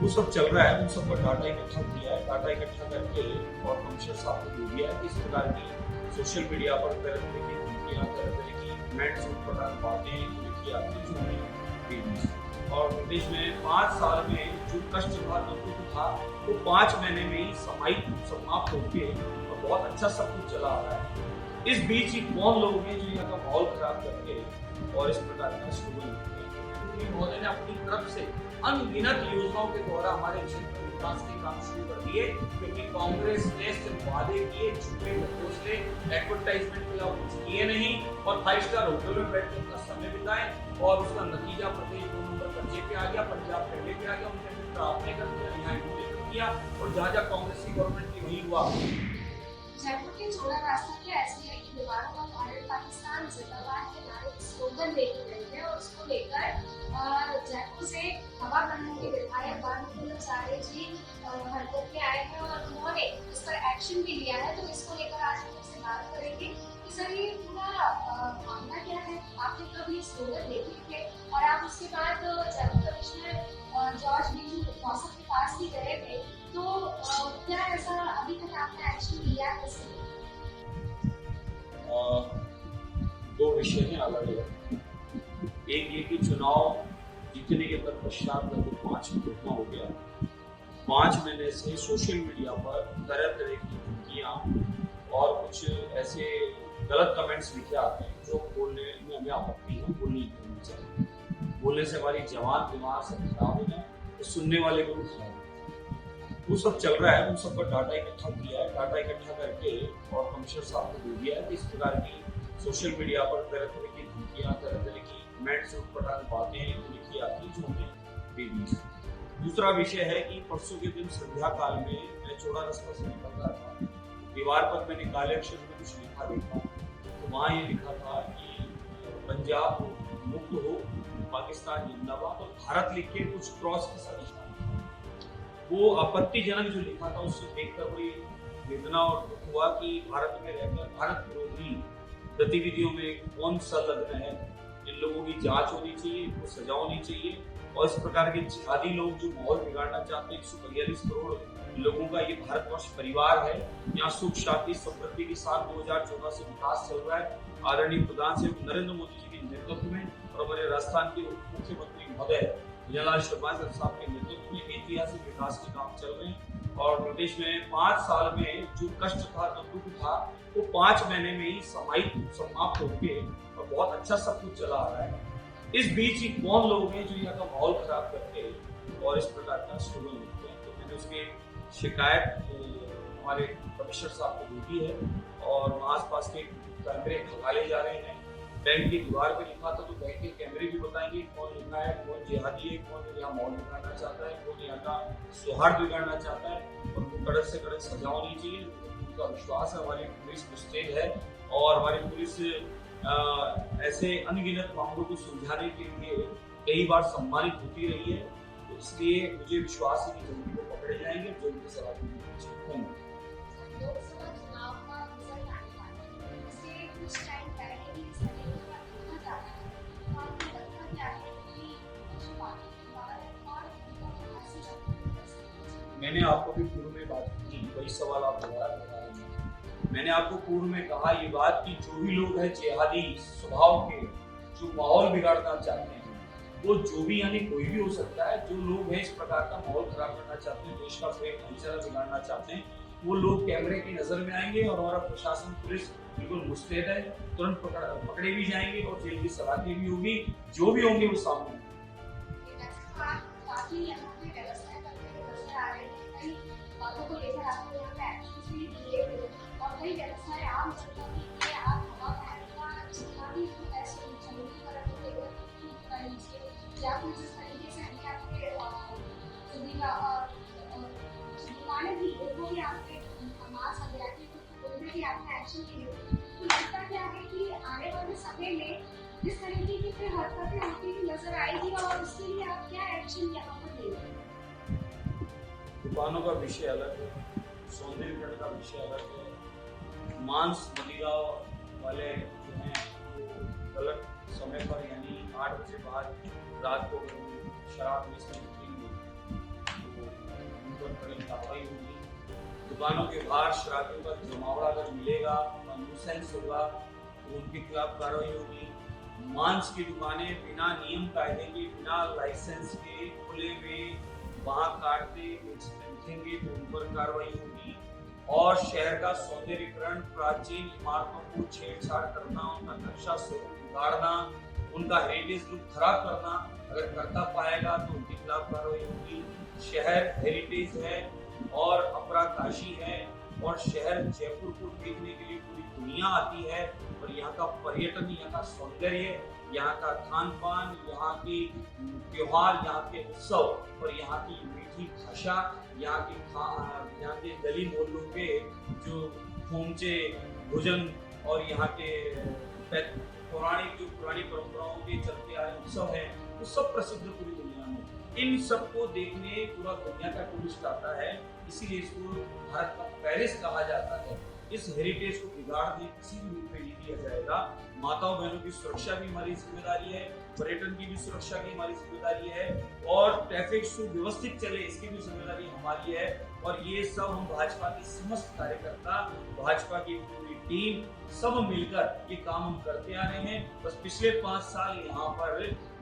वो सब चल रहा है, उन सब पर डाटा इकट्ठा किया है, डाटा इकट्ठा करके और कमिश्नर साहब को दे दिया है। इस प्रकार की सोशल मीडिया पर तरह तरह की धमकियाँ, तरह तरह की कमेंट्स, उस प्रकार बातें लिखी आती जो हमें और प्रदेश में 5 साल में जो कष्ट था, जो दुख था, वो 5 महीने में ही समाप्त होके और बहुत अच्छा सब कुछ चला आ रहा है। इस बीच ही कौन लोग हैं जो यहाँ का माहौल खराब करके और इस प्रकार का स्लोगन महोदय ने अपनी तरफ से अनगिनत योजनाओं के द्वारा हमारे क्षेत्र में विकास के काम शुरू कर दिए, क्योंकि कांग्रेस ने सिर्फ वादे किए, झूठे घोषणे, एडवर्टाइजमेंट के अलावा कुछ किए नहीं और 5 स्टार होटल में बैठकर अपना समय बिताए और उसका नतीजा प्रदेश 2 नंबर पर जेपी आ गया, पंजाब पहले पे आ गया, उनके मित्र आपने कर दिया, यहाँ किया और जहाँ जहाँ कांग्रेस की गवर्नमेंट की वही हुआ। जयपुर के जोड़ा रास्ता के एसबीआई की दीवारों पर भारत पाकिस्तान जिंदाबाद के नारे स्लोगन लेके गए थे और उसको लेकर जयपुर से हवा भरने के विधायक बानुचार्य जी हरकत में आए हैं और उन्होंने इस पर एक्शन भी लिया है। तो इसको लेकर आज हम आपसे बात करेंगे कि सर ये पूरा मामला क्या है, आपने कब ये स्लोगन देखे थे और आप उसके बाद जयपुर कमिश्नर जॉर्ज बीजू मौसम के पास भी गए थे, तो क्या ऐसा अभी तक आपने एक्शन लिया है? दो विषय हैं अलग अलग। एक ये कि चुनाव जीतने के पश्चात लगभग 5 महीना हो गया, 5 महीने से सोशल मीडिया पर तरह तरह की धमकियां और कुछ ऐसे गलत कमेंट्स लिखे आते हैं जो बोलने में हमें आपत्ति है, बोलने की नहीं चाहिए। बोलने से हमारी जवान दिमाग से खराब हो जाए तो सुनने वाले को भी खराब हो। वो सब चल रहा है, उन सब पर डाटा इकट्ठा किया है, डाटा इकट्ठा करके और कमिश्नर साहब को दे दिया है कि इस प्रकार की सोशल मीडिया पर तरह तरह की धमकियां, तरह तरह की कमेंट्स, उस प्रकार बातें लिखी आती जो हमें दे दी। दूसरा विषय है कि परसों के दिन संध्या काल में मैं चौड़ा रास्ता से निकल रहा था, दीवार पर मैंने काले अक्षर में कुछ लिखा देखा, तो वहाँ ये लिखा था कि पंजाब मुक्त हो, पाकिस्तान जिंदाबाद और भारत लिख के कुछ क्रॉस के साथ लिखा। वो आपत्तिजनक जो लिखा था उससे देखकर बड़ी वेदना और दुख हुआ कि भारत में रहकर भारत विरोधी गतिविधियों में कौन संलग्न है। इन लोगों की जांच होनी चाहिए, इनको सजा होनी चाहिए और इस प्रकार के जिहादी लोग जो माहौल बिगाड़ना चाहते हैं, 142 करोड़ लोगों का ये भारतवर्ष परिवार है, यहाँ सुख शांति समृद्धि के साथ 2014 से विकास चल रहा है। आदरणीय प्रधान से नरेंद्र मोदी जी के नेतृत्व में और हमारे राजस्थान के उप मुख्यमंत्री महोदय विजयलाल शर्मा साहब के नेतृत्व में ऐतिहासिक विकास के काम चल रहे हैं और प्रदेश में 5 साल में जो कष्ट था, जो दुख था, वो 5 महीने में ही समाप्त होके और बहुत अच्छा सब कुछ चला आ रहा है। इस बीच ही कौन लोग हैं जो यहाँ का माहौल खराब करके और इस प्रकार का स्लोगन लिखते हैं। तो मैंने उसकी शिकायत हमारे कमिश्नर साहब को दी है और आसपास के कैमरे खंगाले जा रहे हैं। बैंक की दीवार पे लिखा था तो बैंक के कैमरे भी बताएंगे कौन लिखा है, कौन जिहादी है, कौन यहाँ माहौल बिगाड़ना चाहता है, कौन यहाँ का सौहार्द बिगाड़ना चाहता है और उनको कड़क से कड़क सजा होनी चाहिए। उनका विश्वास है हमारी पुलिस मुस्तैद है और हमारी पुलिस ऐसे अनगिनत मामलों को सुलझाने के लिए कई बार सम्मानित होती रही है। तो इसलिए मुझे विश्वास है कि जल्दी वो पकड़े जाएंगे, जल्दी से होंगे। मैंने आपको भी पूर्व में बात की, वही सवाल आप दोबारा बता रहे हैं। मैंने आपको पूर्व में कहा ये बात कि जो भी लोग हैं जिहादी स्वभाव के, जो माहौल बिगाड़ना चाहते हैं, वो जो भी यानी कोई भी हो सकता है, जो लोग हैं इस प्रकार का माहौल खराब करना चाहते हैं, देश का प्रेम भाईचारा बिगाड़ना चाहते हैं, वो लोग कैमरे की नजर में आएंगे और हमारा प्रशासन पुलिस बिल्कुल मुस्तैद है, तुरंत पकड़े भी जाएंगे और जेल की सलाखी भी होगी, जो भी होंगे वो सामने। को लेकर आपको यहाँ पे एक्शंस भी दिए थे और कई व्यवस्थाएं आम जनता के लिए आप हवा का जितना भी ऐसे चुनौती का लेकर लीजिए या फिर जिस तरीके से हमने आपके दुकानें थी उनको भी आपके मास्क वगैरह थी उनमें भी आपने एक्शन लिए। तो लगता क्या है कि आने वाले समय में जिस तरीके की फिर हरकतें होती हुई नजर आएगी और उसके लिए आप क्या एक्शन यहाँ पर ले रहे हैं? दुकानों का विषय अलग है, सौंदर्यीकरण का विषय अलग है, मांस मदिरा वाले जो हैं वो गलत समय पर यानी 8 बजे बाद रात को शराब बेचने निकलेंगे, कड़ी कार्रवाई होगी। दुकानों के बाहर शराबियों का जमावड़ा अगर मिलेगा, न्यूसेंस होगा, तो उनके खिलाफ कार्रवाई होगी। मांस की दुकानें बिना नियम कायदे के, बिना लाइसेंस के खुले में वहां काटते बेचेंगे तो उन पर कार्रवाई होगी। और शहर का सौंदर्यीकरण, प्राचीन इमारतों को छेड़छाड़ करना, उनका नक्शा स्वरूप बिगाड़ना, उनका हेरिटेज लुक खराब करना अगर करता पाएगा तो उनके खिलाफ कार्रवाई होगी। शहर हेरिटेज है और अपराकाशी है और शहर जयपुर को देखने के लिए पूरी दुनिया आती है और यहाँ का पर्यटन, यहाँ का सौंदर्य, यहाँ का खान पान, यहाँ की त्योहार, यहाँ के उत्सव और यहाँ की मीठी भाषा, यहाँ के गली मोहल्लों के जो खोमचे भोजन और यहाँ के पुरानी परंपराओं के चलते आए उत्सव है, वो सब प्रसिद्ध पूरी दुनिया में। इन सबको देखने पूरा दुनिया का टूरिस्ट आता है, इसीलिए इसको भारत का पेरिस कहा जाता है। इस हेरिटेज को बिगाड़ने किसी भी रूप में नहीं दिया जाएगा। माताओं बहनों की सुरक्षा भी हमारी जिम्मेदारी है, पर्यटन की भी सुरक्षा की हमारी जिम्मेदारी है और ट्रैफिक सुव्यवस्थित चले इसकी भी जिम्मेदारी हमारी है। और ये सब हम भाजपा के समस्त कार्यकर्ता, भाजपा की पूरी टीम सब मिलकर ये काम हम करते आ रहे हैं। बस पिछले 5 साल यहाँ पर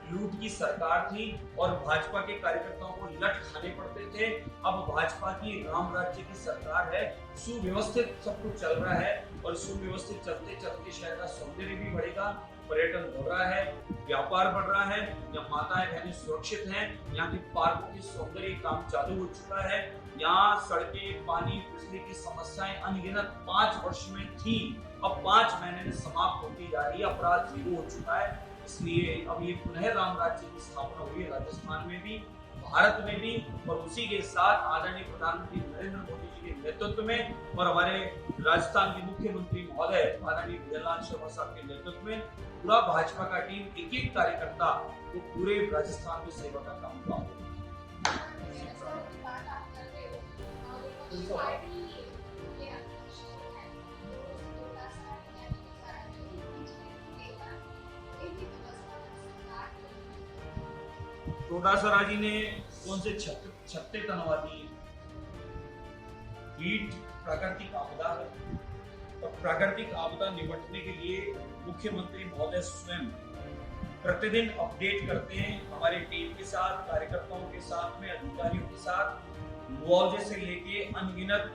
लूट की सरकार थी और भाजपा के कार्यकर्ताओं को लट खाने पड़ते थे। अब भाजपा की राम राज्य की सरकार है, सुव्यवस्थित सब कुछ चल रहा है और सुव्यवस्थित चलते चलते शहर का सौंदर्य भी बढ़ेगा, पर्यटन बढ़ रहा है, व्यापार बढ़ रहा है, यहाँ माताएं बहनें सुरक्षित हैं, यहाँ के पार्कों की सौंदर्य काम चालू हो चुका है, यहाँ सड़कें, पानी, बिजली की समस्याएं अनगिनत 5 वर्ष में थी, अब 5 महीने में समाप्त होती जा रही है, अपराध 0 हो चुका है। इसलिए अब ये पुनः राम राज्य की स्थापना हुई है राजस्थान में भी, भारत में भी और उसी के साथ आदरणीय प्रधानमंत्री नरेंद्र मोदी जी के नेतृत्व में और हमारे राजस्थान के मुख्यमंत्री महोदय आदरणीय भैयालाल शर्मा साहब के नेतृत्व में पूरा भाजपा का टीम, एक कार्यकर्ता वो पूरे राजस्थान में सेवा का काम कर चौटासरा जी ने कौन से छत्ते तनवा दिए। हीट प्राकृतिक आपदा है और प्राकृतिक आपदा निपटने के लिए मुख्यमंत्री महोदय स्वयं प्रतिदिन अपडेट करते हैं हमारे टीम के साथ, कार्यकर्ताओं के साथ में, अधिकारियों के साथ। मुआवजे से लेके अनगिनत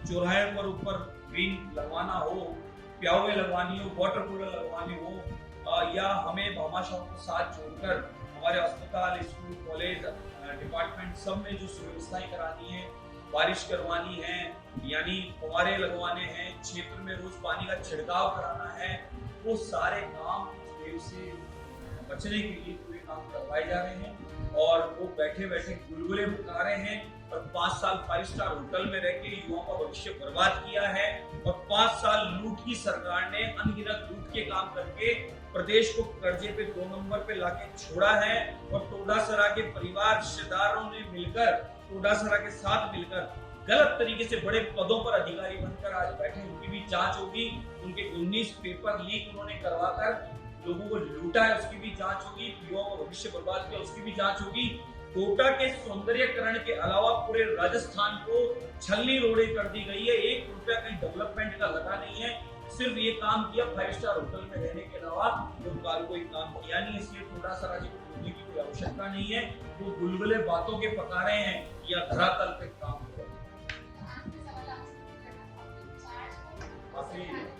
चौराहे पर ऊपर ग्रीन लगवाना हो, प्यावे लगवानी हो, वाटर कूलर लगवाने हो या हमें भामाशाहों को साथ जोड़कर हमारे अस्पताल, स्कूल, कॉलेज, डिपार्टमेंट सब में जो सुव्यवस्थाएं करानी है, बारिश करवानी है, यानी फव्वारे लगवाने हैं, क्षेत्र में रोज पानी का छिड़काव कराना है, वो सारे काम वेव से बचने के लिए पूरे काम करवाए जा रहे हैं और वो बैठे बैठे गुलगुले बता रहे हैं और 5 साल 5 स्टार होटल में रह के युवाओं का भविष्य बर्बाद किया है और 5 साल लूट की सरकार ने अनगिनत लूट के काम करके प्रदेश को कर्जे पे 2 नंबर पे लाके छोड़ा है और टोडासरा के परिवार रिश्तेदारों ने मिलकर, टोडासरा के साथ मिलकर गलत तरीके से बड़े पदों पर अधिकारी बनकर आज बैठे, उनकी भी जांच होगी। उनके 19 पेपर लीक उन्होंने करवाकर लोगों को लूटा है, उसकी भी जांच होगी। युवाओं का भविष्य बर्बाद किया, उसकी भी जांच होगी। कोटा के सौंदर्यकरण के अलावा पूरे राजस्थान को छलनी रोड़े कर दी गई है, 1 रुपया कहीं डेवलपमेंट का लगा नहीं है, सिर्फ ये काम किया 5 स्टार होटल में रहने के अलावा कोई काम किया नहीं। इसलिए टोडासरा जी को बोलने की कोई आवश्यकता नहीं है, वो बुलबुले बातों के पका रहे हैं या धरातल पे काम हो रहे हैं।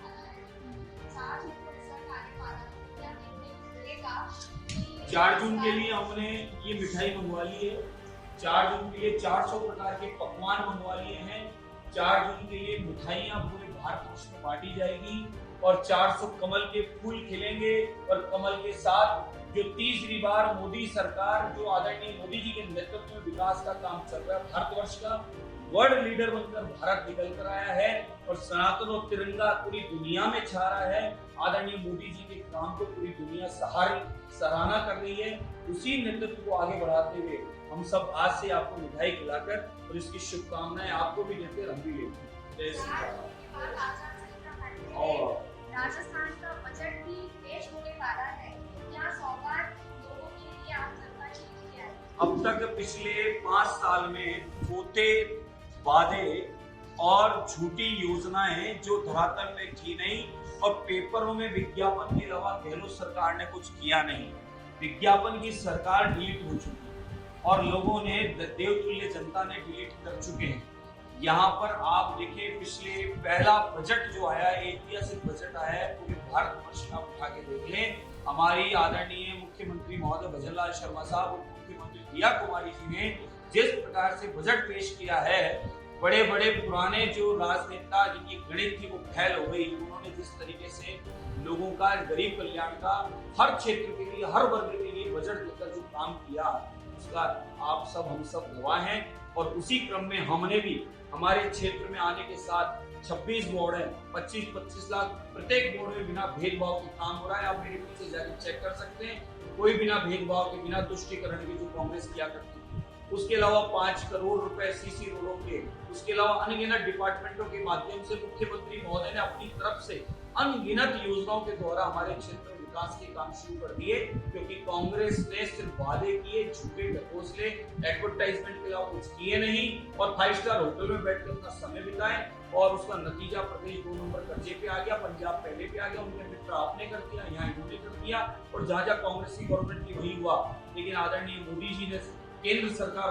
4 जून के लिए हमने ये मिठाई मंगवा ली है, 4 जून के लिए 400 प्रकार के पकवान मंगवा लिए हैं। 4 जून के लिए मिठाइयां पूरे भारतवर्ष में बांटी जाएगी और 400 कमल के फूल खिलेंगे और कमल के साथ जो तीसरी बार मोदी सरकार, जो आदरणीय मोदी जी के नेतृत्व में विकास का काम चल रहा है, भारतवर्ष का वर्ल्ड लीडर बनकर भारत निकल कर आया है और सनातन और तिरंगा पूरी दुनिया में छा रहा है। आदरणीय मोदी जी के काम को पूरी दुनिया सराहना कर रही है। उसी नेतृत्व को आगे बढ़ाते हुए हम सब आज से आपको मिठाई खिलाकर और इसकी शुभकामनाएं आपको भी देते, हम भी लेते। जय श्री राम। और राजस्थान का बजट भी पेश होने वाला है, क्या सौगात लोगों के लिए आप जनता के लिए है? अब तक पिछले 5 साल में पोते वादे और झूठी योजनाएं जो धरातल में थी नहीं और पेपरों में विज्ञापन के अलावा गहलोत सरकार ने कुछ किया नहीं। विज्ञापन की सरकार डिलीट हो चुकी है और लोगों ने देवतुल्य जनता ने डिलीट कर चुके हैं। यहाँ पर आप देखिए पिछले पहला बजट जो आया है, ऐतिहासिक बजट आया है, पूरे भारतवर्ष में आप उठा के देख लें। हमारी आदरणीय मुख्यमंत्री महोदय भजनलाल शर्मा साहब और मुख्यमंत्री प्रिया कुमारी जी ने जिस प्रकार से बजट पेश किया है, बड़े बड़े पुराने जो राजनेता जिनकी गणित की वो फैल हो गई, उन्होंने जिस तरीके से लोगों का गरीब कल्याण का हर क्षेत्र के लिए, हर वर्ग के लिए बजट लेकर जो काम किया, उसका आप सब हम सब गवाह हैं। और उसी क्रम में हमने भी हमारे क्षेत्र में आने के साथ 26 बोर्ड है, 25-25 लाख प्रत्येक बोर्ड में बिना भेदभाव के काम हो रहा है। आप मेरे पीछे जाकर चेक कर सकते हैं, कोई बिना भेदभाव के, बिना तुष्टीकरण के जो कांग्रेस किया करती थी। उसके अलावा 5 करोड़ रुपए सीसी रोडों के, उसके अलावा अनगिनत डिपार्टमेंटों के माध्यम से मुख्यमंत्री महोदय ने अपनी तरफ से अनगिनत योजनाओं के द्वारा हमारे क्षेत्र में विकास के काम शुरू कर दिए, क्योंकि कांग्रेस ने सिर्फ वादे किए, झूठे ढकोसले, एडवर्टाइजमेंट के अलावा कुछ किए नहीं और 5 स्टार होटल में बैठकर अपना समय बिताए और उसका नतीजा प्रदेश 2 नंबर कर्जे पे आ गया, पंजाब पहले पे आ गया। उनके मित्र आपने कर दिया, यहाँ इन्होंने कर दिया और जहां जहां कांग्रेस की गवर्नमेंट की वही हुआ। लेकिन आदरणीय मोदी जी ने केंद्र सरकार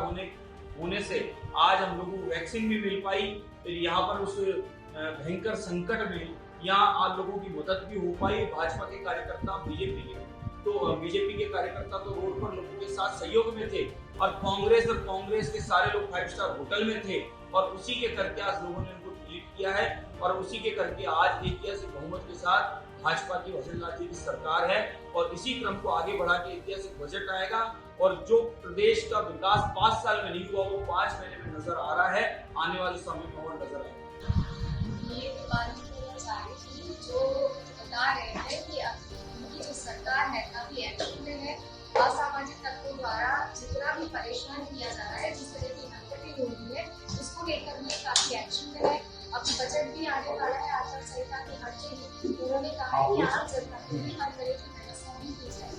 होने से आज हम लोगों को वैक्सीन भी मिल पाई, फिर यहाँ पर उस भयंकर संकट में यहाँ आप लोगों की मदद भी हो पाई। भाजपा के कार्यकर्ता, बीजेपी के कार्यकर्ता तो रोड पर लोगों के साथ सहयोग में थे और कांग्रेस के सारे लोग 5 स्टार होटल में थे और उसी के करके आज लोगों ने उनको डिलीट किया है और उसी के करके आज ऐतिहासिक बहुमत के साथ भाजपा की भजनलाल जी की सरकार है। और इसी क्रम को आगे बढ़ा के ऐतिहासिक बजट आएगा और जो प्रदेश का विकास 5 साल में नहीं हुआ वो 5 महीने में नजर आ रहा है, आने वाले समय में और नजर आएगा। जो बता रहे हैं कि उनकी जो सरकार है काफी एक्टिव में है, असामाजिक तत्वों द्वारा जितना भी परेशान किया जा रहा है, जिस तरह की हरकतें हो रही है, उसको लेकर भी काफी एक्शन में है। अब बजट भी आने वाला है, आचार संहिता की हटके उन्होंने कहा कि आम जनता को भी हर तरह की व्यवस्था भी की जाए।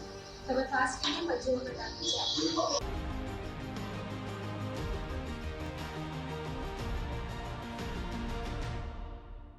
खबर फास्ट के लिए मजदूर बता दीजिए।